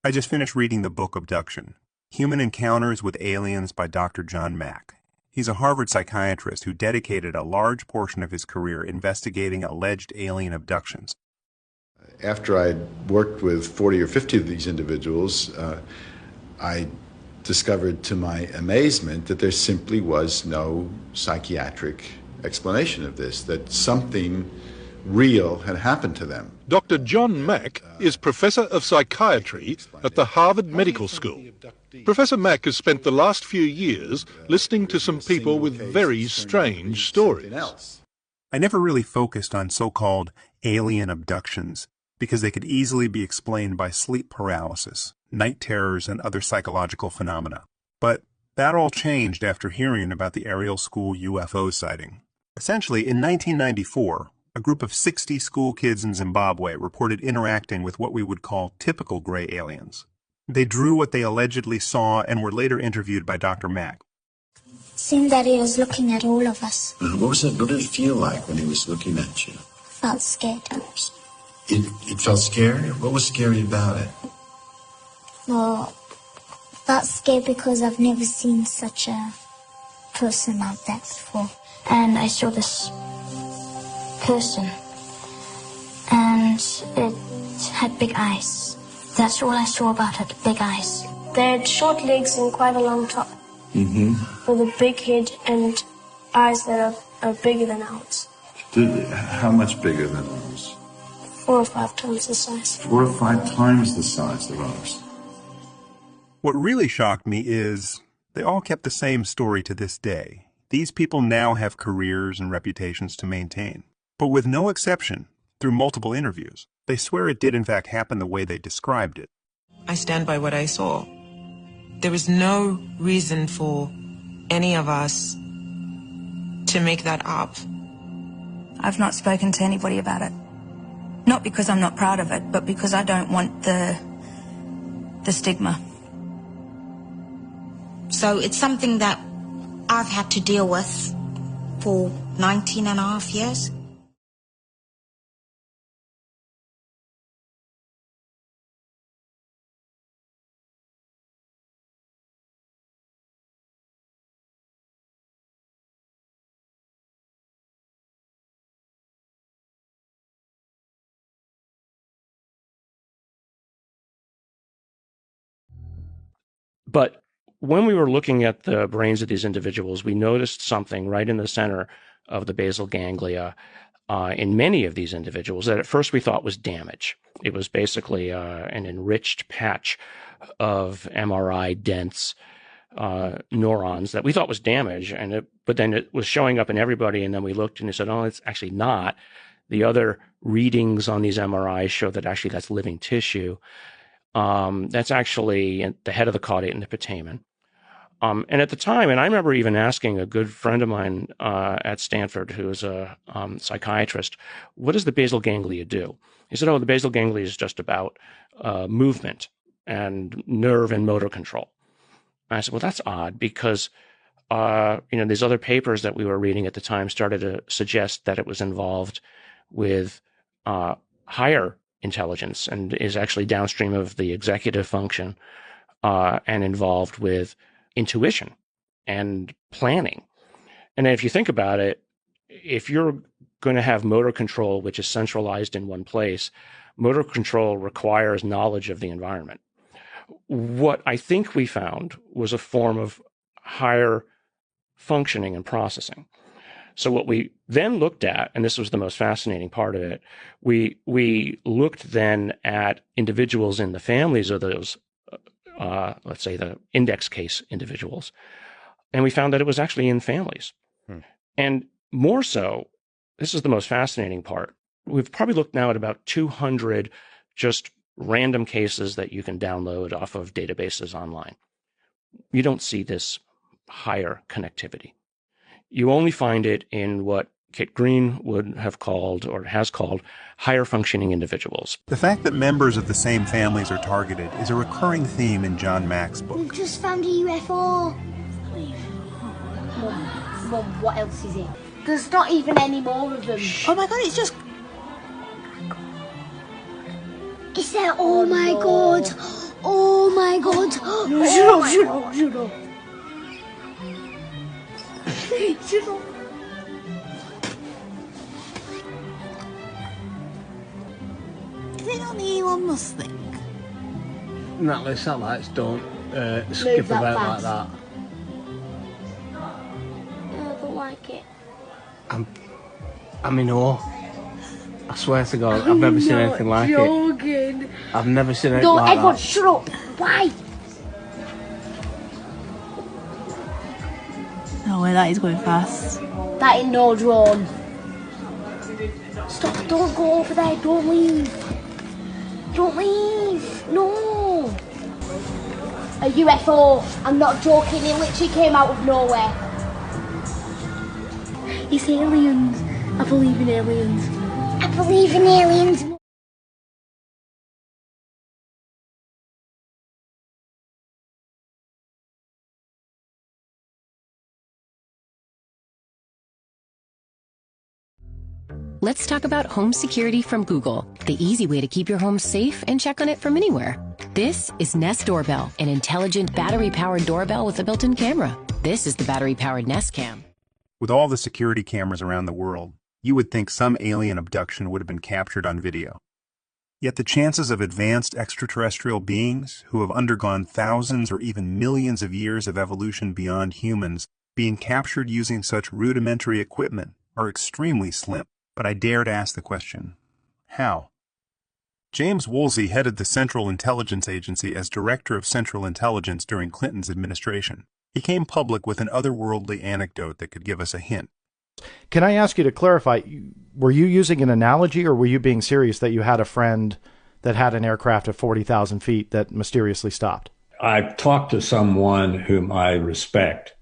I just finished reading the book Abduction, Human Encounters with Aliens by Dr. John Mack. He's a Harvard psychiatrist who dedicated a large portion of his career investigating alleged alien abductions. After I'd worked with 40 or 50 of these individuals, I discovered to my amazement that there simply was no psychiatric explanation of this, that something real had happened to them. Dr. John Mack is Professor of Psychiatry at the Harvard Medical School. Professor Mack has spent the last few years listening to some people with very strange stories. I never really focused on so-called alien abductions because they could easily be explained by sleep paralysis, night terrors, and other psychological phenomena. But that all changed after hearing about the Ariel School UFO sighting. Essentially, in 1994, a group of 60 school kids in Zimbabwe reported interacting with what we would call typical gray aliens. They drew what they allegedly saw and were later interviewed by Dr. Mack. It seemed that he was looking at all of us. What did it feel like when he was looking at you? I felt scared. It felt scary? What was scary about it? Well, I felt scared because I've never seen such a person like that before. And I saw this person, and it had big eyes. That's all I saw about it, big eyes. They had short legs and quite a long top. Mm-hmm. With a big head and eyes that are bigger than ours. How much bigger than ours? 4 or 5 times the size. 4 or 5 times the size of ours. What really shocked me is they all kept the same story to this day. These people now have careers and reputations to maintain. But with no exception, through multiple interviews, they swear it did in fact happen the way they described it. I stand by what I saw. There was no reason for any of us to make that up. I've not spoken to anybody about it. Not because I'm not proud of it, but because I don't want the stigma. So it's something that I've had to deal with for 19 and a half years. But when we were looking at the brains of these individuals, we noticed something right in the center of the basal ganglia in many of these individuals that at first we thought was damage. It was basically an enriched patch of MRI-dense neurons that we thought was damage, but then it was showing up in everybody, and then we looked and we said, oh, it's actually not. The other readings on these MRIs show that actually that's living tissue. That's actually the head of the caudate and the putamen. And at the time, and I remember even asking a good friend of mine at Stanford, who is a psychiatrist, what does the basal ganglia do? He said, oh, the basal ganglia is just about movement and nerve and motor control. And I said, well, that's odd because, these other papers that we were reading at the time started to suggest that it was involved with higher intelligence and is actually downstream of the executive function and involved with intuition and planning. And if you think about it, if you're going to have motor control, which is centralized in one place, motor control requires knowledge of the environment. What I think we found was a form of higher functioning and processing. So what we then looked at, and this was the most fascinating part of it, we looked then at individuals in the families of those, let's say the index case individuals, and we found that it was actually in families. And more so, this is the most fascinating part, we've probably looked now at about 200 just random cases that you can download off of databases online. You don't see this higher connectivity. You only find it in what Kit Green would have called, or has called, higher functioning individuals. The fact that members of the same families are targeted is a recurring theme in John Mack's book. We just found a UFO. Mum, what else is it? There's not even any more of them. Oh my God, it's just... Is there? Oh my God. Oh Shut up, shut up. Shut up. Is it on the Elon Musk thing? Natalie, satellites don't skip that about fast. like that. No, I don't like it. I'm in awe. I swear to God, I've never seen anything like joking. it. I've never seen anything No, like everyone, that. shut up. Why? Oh, well, that is going fast. That ain't no drone. Stop, don't go over there, don't leave. Don't leave, no. A UFO, I'm not joking, it literally came out of nowhere. It's aliens, I believe in aliens. I believe in aliens. Let's talk about home security from Google, the easy way to keep your home safe and check on it from anywhere. This is Nest Doorbell, an intelligent battery-powered doorbell with a built-in camera. This is the battery-powered Nest Cam. With all the security cameras around the world, you would think some alien abduction would have been captured on video. Yet the chances of advanced extraterrestrial beings who have undergone thousands or even millions of years of evolution beyond humans being captured using such rudimentary equipment are extremely slim. But I dare to ask the question, how? James Woolsey headed the Central Intelligence Agency as Director of Central Intelligence during Clinton's administration. He came public with an otherworldly anecdote that could give us a hint. Can I ask you to clarify, were you using an analogy or were you being serious that you had a friend that had an aircraft at 40,000 feet that mysteriously stopped? I've talked to someone whom I respect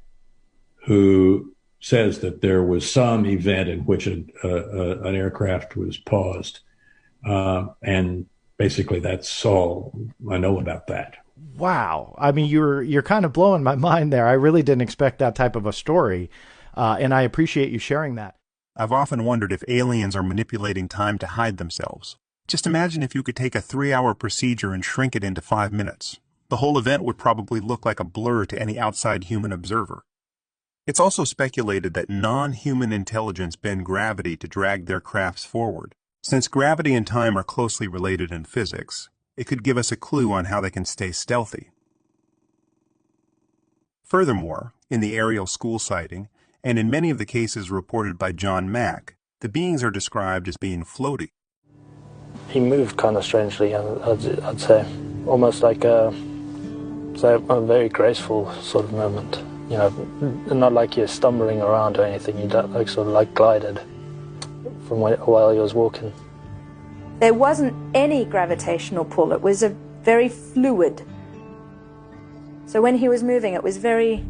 who says that there was some event in which an aircraft was paused. And basically that's all I know about that. Wow. I mean, you're kind of blowing my mind there. I really didn't expect that type of a story. And I appreciate you sharing that. I've often wondered if aliens are manipulating time to hide themselves. Just imagine if you could take a 3-hour procedure and shrink it into 5 minutes. The whole event would probably look like a blur to any outside human observer. It's also speculated that non-human intelligence bend gravity to drag their crafts forward. Since gravity and time are closely related in physics, it could give us a clue on how they can stay stealthy. Furthermore, in the aerial school sighting, and in many of the cases reported by John Mack, the beings are described as being floaty. He moved kind of strangely, I'd say, almost like a very graceful sort of movement. You know, not like you're stumbling around or anything. You don't, like sort of like glided from while he was walking. There wasn't any gravitational pull. It was a very fluid. So when he was moving, it was very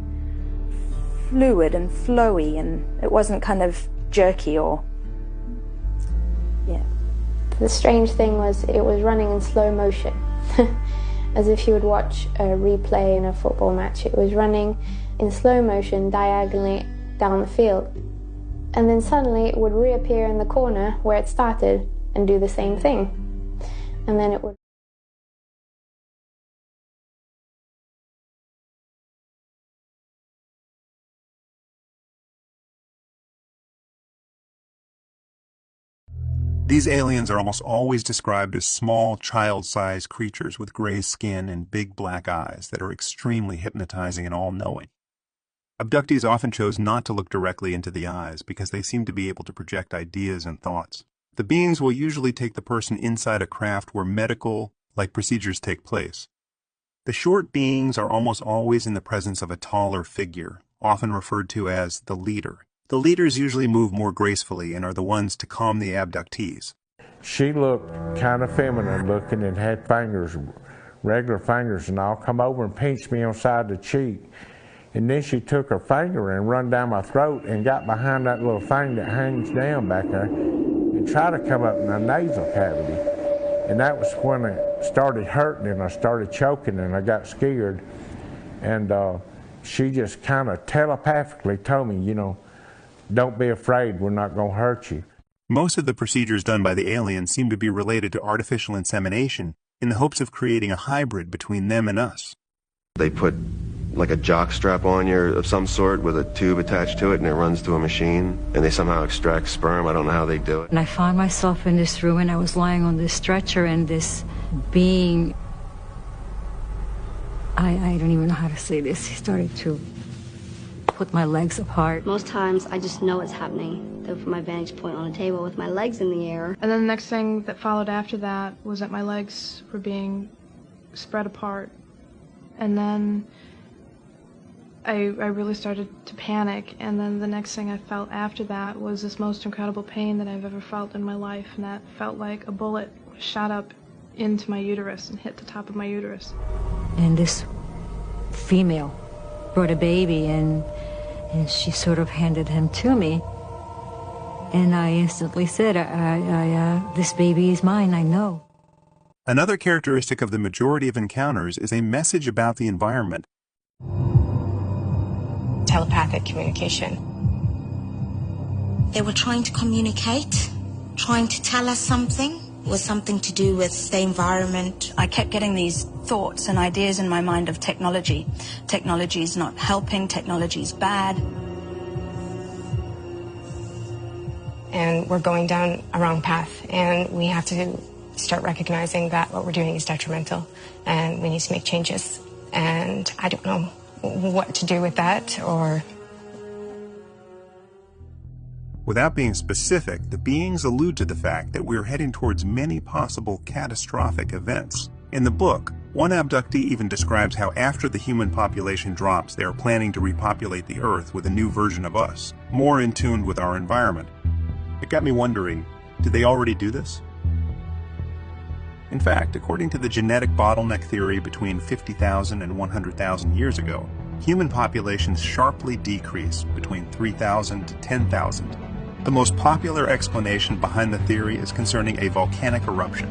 fluid and flowy, and it wasn't kind of jerky or, yeah. The strange thing was it was running in slow motion, as if you would watch a replay in a football match. It was running in slow motion diagonally down the field, and then suddenly it would reappear in the corner where it started and do the same thing, and then it would. These aliens are almost always described as small, child-sized creatures with gray skin and big black eyes that are extremely hypnotizing and all-knowing. Abductees often chose not to look directly into the eyes because they seem to be able to project ideas and thoughts. The beings will usually take the person inside a craft where medical-like procedures take place. The short beings are almost always in the presence of a taller figure, often referred to as the leader. The leaders usually move more gracefully and are the ones to calm the abductees. She looked kind of feminine looking and had fingers, regular fingers and all, come over and pinched me on the side of the cheek. And then she took her finger and run down my throat and got behind that little thing that hangs down back there and tried to come up in my nasal cavity. And that was when it started hurting and I started choking and I got scared. And she just kind of telepathically told me, you know, don't be afraid, we're not going to hurt you. Most of the procedures done by the aliens seem to be related to artificial insemination in the hopes of creating a hybrid between them and us. They put like a jock strap on you of some sort with a tube attached to it, and it runs to a machine, and they somehow extract sperm. I don't know how they do it. And I found myself in this room, and I was lying on this stretcher, and this being, I don't even know how to say this, he started to put my legs apart. Most times I just know it's happening, though from my vantage point on a table with my legs in the air. And then the next thing that followed after that was that my legs were being spread apart. And then I really started to panic, and then the next thing I felt after that was this most incredible pain that I've ever felt in my life, and that felt like a bullet shot up into my uterus and hit the top of my uterus. And this female brought a baby, and she sort of handed him to me. And I instantly said, this baby is mine, I know. Another characteristic of the majority of encounters is a message about the environment. Telepathic communication. They were trying to communicate, trying to tell us something. It was something to do with the environment. I kept getting these thoughts and ideas in my mind of technology. Technology is not helping, technology is bad. And we're going down a wrong path, and we have to start recognizing that what we're doing is detrimental, and we need to make changes. And I don't know what to do with that, or... Without being specific, the beings allude to the fact that we're heading towards many possible catastrophic events. In the book, one abductee even describes how after the human population drops, they are planning to repopulate the Earth with a new version of us, more in tune with our environment. It got me wondering, did they already do this? In fact, according to the genetic bottleneck theory between 50,000 and 100,000 years ago, human populations sharply decreased between 3,000 to 10,000. The most popular explanation behind the theory is concerning a volcanic eruption.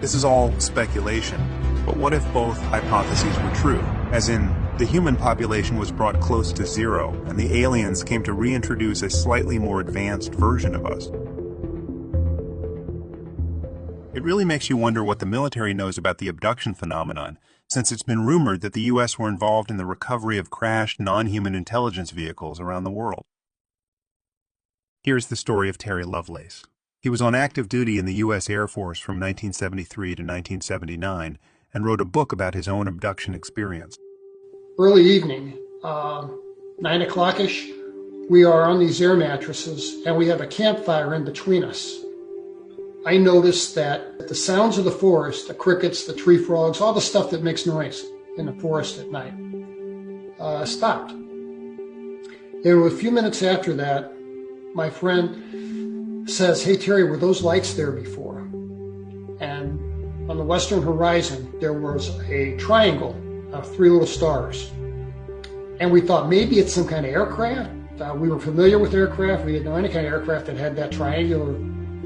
This is all speculation, but what if both hypotheses were true? As in, the human population was brought close to zero, and the aliens came to reintroduce a slightly more advanced version of us. It really makes you wonder what the military knows about the abduction phenomenon, since it's been rumored that the U.S. were involved in the recovery of crashed non-human intelligence vehicles around the world. Here's the story of Terry Lovelace. He was on active duty in the U.S. Air Force from 1973 to 1979 and wrote a book about his own abduction experience. Early evening, 9 o'clock-ish, we are on these air mattresses and we have a campfire in between us. I noticed that the sounds of the forest, the crickets, the tree frogs, all the stuff that makes noise in the forest at night, stopped. And a few minutes after that, my friend says, "Hey Terry, were those lights there before?" And on the western horizon, there was a triangle of 3 little stars. And we thought maybe it's some kind of aircraft. We were familiar with aircraft. We didn't know any kind of aircraft that had that triangular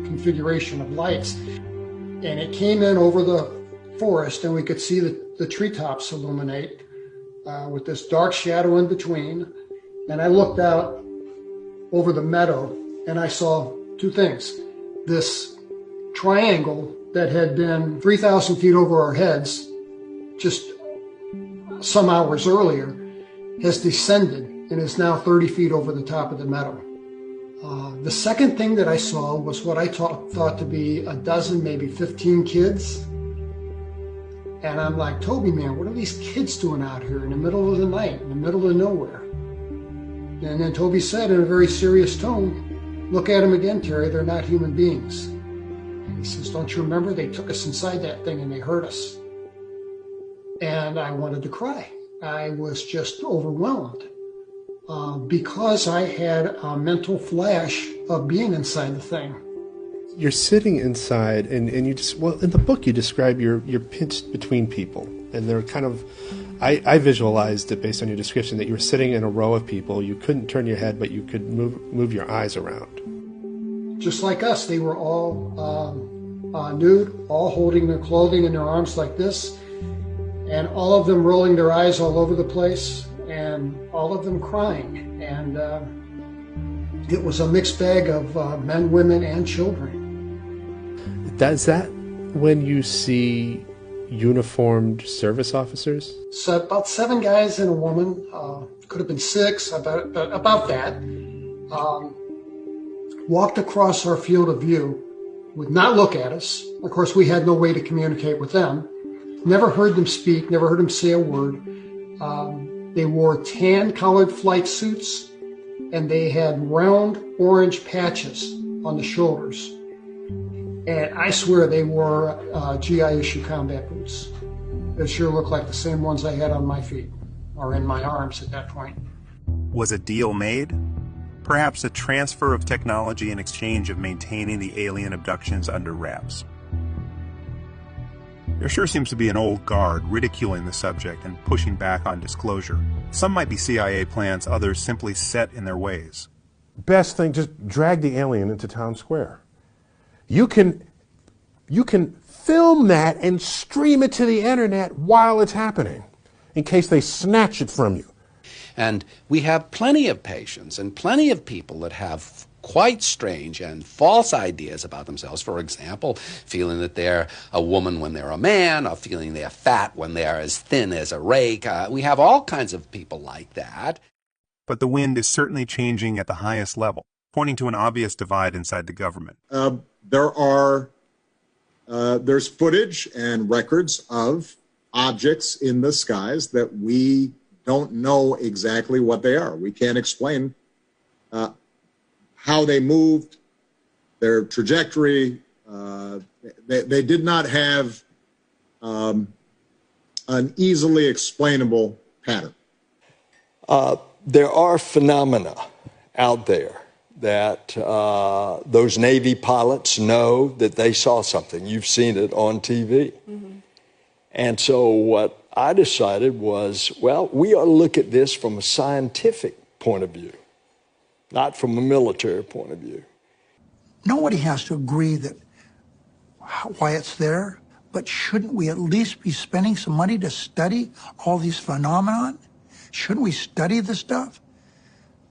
configuration of lights. And it came in over the forest, and we could see the treetops illuminate with this dark shadow in between. And I looked out over the meadow, and I saw 2 things. This triangle that had been 3,000 feet over our heads just some hours earlier has descended and is now 30 feet over the top of the meadow. The second thing that I saw was what I thought to be a dozen, maybe 15 kids. And I'm like, Toby, man, what are these kids doing out here in the middle of the night, in the middle of nowhere? And then Toby said in a very serious tone, "Look at them again, Terry, they're not human beings." And he says, "Don't you remember? They took us inside that thing and they hurt us." And I wanted to cry. I was just overwhelmed because I had a mental flash of being inside the thing. You're sitting inside, and you just, well, in the book you describe you're pinched between people, and they're kind of, I visualized it based on your description that you were sitting in a row of people. You couldn't turn your head, but you could move your eyes around. Just like us, they were all nude, all holding their clothing in their arms like this, and all of them rolling their eyes all over the place, and all of them crying. And it was a mixed bag of men, women, and children. Is that when you see uniformed service officers? So about 7 guys and a woman, could have been 6, about that, walked across our field of view, would not look at us. Of course, we had no way to communicate with them. Never heard them speak, never heard them say a word. They wore tan-collared flight suits, and they had round orange patches on the shoulders. And I swear they wore GI issue combat boots. They sure looked like the same ones I had on my feet, or in my arms at that point. Was a deal made? Perhaps a transfer of technology in exchange of maintaining the alien abductions under wraps. There sure seems to be an old guard ridiculing the subject and pushing back on disclosure. Some might be CIA plans, others simply set in their ways. Best thing, just drag the alien into town square. You can film that and stream it to the internet while it's happening, in case they snatch it from you. And we have plenty of patients and plenty of people that have quite strange and false ideas about themselves. For example, feeling that they're a woman when they're a man, or feeling they're fat when they're as thin as a rake. We have all kinds of people like that. But the wind is certainly changing at the highest level, pointing to an obvious divide inside the government. There's footage and records of objects in the skies that we don't know exactly what they are. We can't explain how they moved, their trajectory. They did not have an easily explainable pattern. There are phenomena out there that those Navy pilots know that they saw something. You've seen it on TV. Mm-hmm. And so what I decided was, well, we ought to look at this from a scientific point of view, not from a military point of view. Nobody has to agree that why it's there, but shouldn't we at least be spending some money to study all these phenomenon? Shouldn't we study this stuff?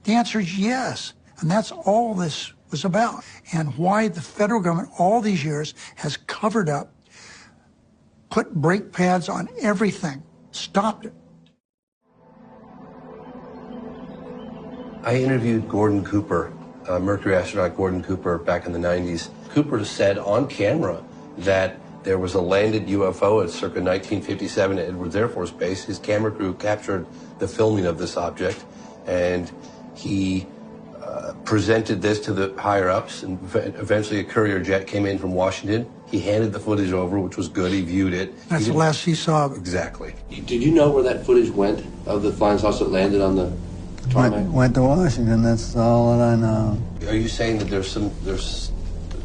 The answer is yes, and that's all this was about, and why the federal government all these years has covered up, put brake pads on everything, stopped it. I interviewed Gordon Cooper, Mercury astronaut Gordon Cooper, back in the 90s. Cooper said on camera that there was a landed UFO at circa 1957 at Edwards Air Force Base. His camera crew captured the filming of this object, and he presented this to the higher-ups, and eventually a courier jet came in from Washington. He handed the footage over, which was good. He viewed it. That's the last he saw of it. Exactly. Did you know where that footage went of the flying saucer that landed on the tarmac? Went to Washington. That's all that I know. Are you saying that there's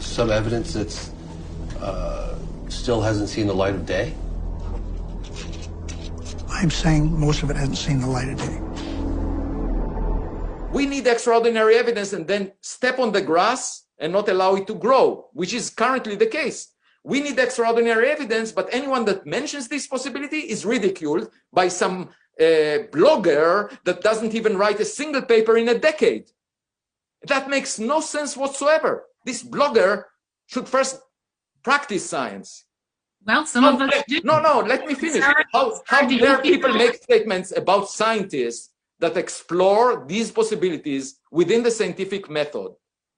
some evidence that's still hasn't seen the light of day? I'm saying most of it hasn't seen the light of day. We need extraordinary evidence and then step on the grass and not allow it to grow, which is currently the case. We need extraordinary evidence, but anyone that mentions this possibility is ridiculed by some blogger that doesn't even write a single paper in a decade. That makes no sense whatsoever. This blogger should first practice science. Well, some of us do. No, let me finish. How dare people make statements about scientists that explore these possibilities within the scientific method?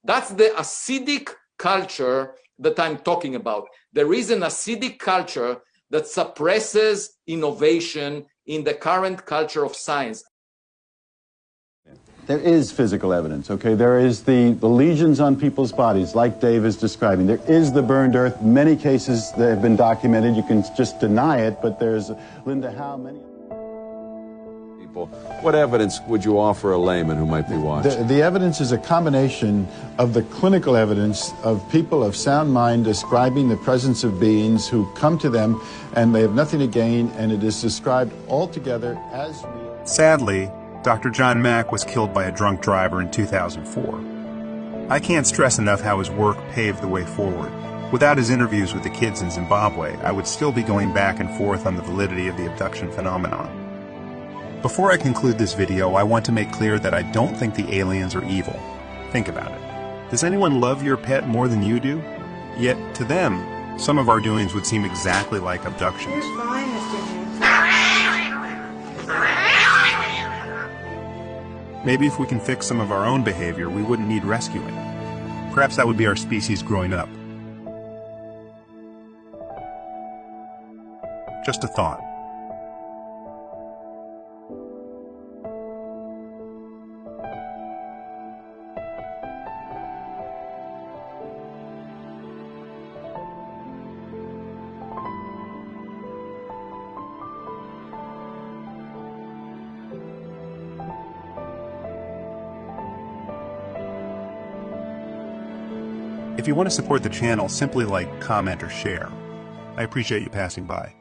That's the acidic culture that I'm talking about. There is an acidic culture that suppresses innovation in the current culture of science. There is physical evidence, okay? There is the lesions on people's bodies, like Dave is describing. There is the burned earth. Many cases that have been documented. You can just deny it, but there's, Linda, how many? What evidence would you offer a layman who might be watching? The evidence is a combination of the clinical evidence of people of sound mind describing the presence of beings who come to them and they have nothing to gain, and it is described altogether as real. Sadly, Dr. John Mack was killed by a drunk driver in 2004. I can't stress enough how his work paved the way forward. Without his interviews with the kids in Zimbabwe, I would still be going back and forth on the validity of the abduction phenomenon. Before I conclude this video, I want to make clear that I don't think the aliens are evil. Think about it. Does anyone love your pet more than you do? Yet, to them, some of our doings would seem exactly like abductions. You're fine, Mr. Maybe if we can fix some of our own behavior, we wouldn't need rescuing. Perhaps that would be our species growing up. Just a thought. If you want to support the channel, simply like, comment, or share. I appreciate you passing by.